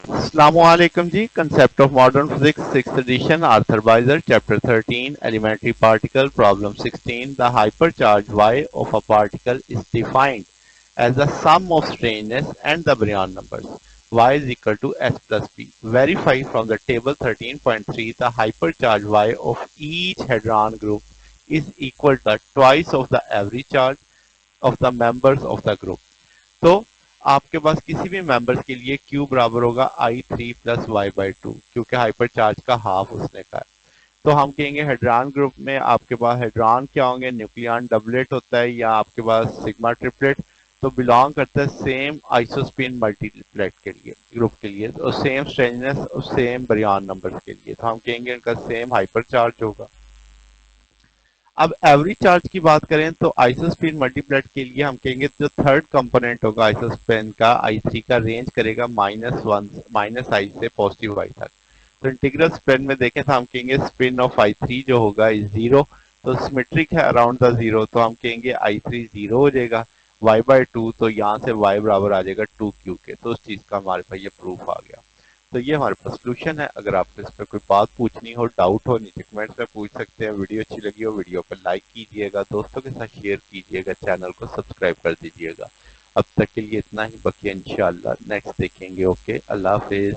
Assalamualaikum ji. Concept of modern physics, 6th edition, Arthur Weiser, chapter 13, elementary particle, problem 16. The hypercharge y of a particle is defined as the sum of strangeness and the baryon numbers. Y is equal to s plus p. Verify from the table 13.3 the hypercharge y of each hadron group is equal to twice of the average charge of the members of the group. तो आपके पास किसी भी members के लिए Q बराबर होगा I3 plus Y by two, क्योंकि hyper charge का हाफ उसने का है। तो हम कहेंगे हेड्रॉन ग्रुप में आपके पास हेड्रॉन क्या होंगे, न्यूक्लियन डबलेट होता है या आपके पास सिग्मा ट्रिपलेट, तो बिलोंग करता है सेम आइसोस्पिन मल्टीप्लेट के लिए ग्रुप के लिए, और सेम स्ट्रेंजनेस और सेम बरियन नंबर के लिए, तो हम कहेंगे इनका सेम हाइपर चार्ज होगा। अब एवरेज चार्ज की बात करें तो आइसोस्पिन मल्टीप्लेट के लिए हम कहेंगे जो थर्ड कंपोनेंट होगा आइसोस्पिन का I3 का रेंज करेगा -1 -i से पॉजिटिव i तक। तो इंटीग्रल स्पिन में देखें तो हम कहेंगे स्पिन ऑफ I3 जो होगा इज जीरो, तो सिमेट्रिक है अराउंड द जीरो, तो हम कहेंगे I3 जीरो हो जाएगा। y बाई टू, तो यहाँ से y बराबर आ जाएगा 2q के, तो उस चीज का हमारे पास ये प्रूफ आ गया। तो ये हमारे पास सोल्यूशन है। अगर आपको इस पर कोई बात पूछनी हो, डाउट हो, नीचे कमेंट्स में पूछ सकते हैं। वीडियो अच्छी लगी हो वीडियो पर लाइक कीजिएगा, दोस्तों के साथ शेयर कीजिएगा, चैनल को सब्सक्राइब कर दीजिएगा। अब तक के लिए इतना ही, बाकी इंशाल्लाह नेक्स्ट देखेंगे। ओके, अल्लाह हाफिज।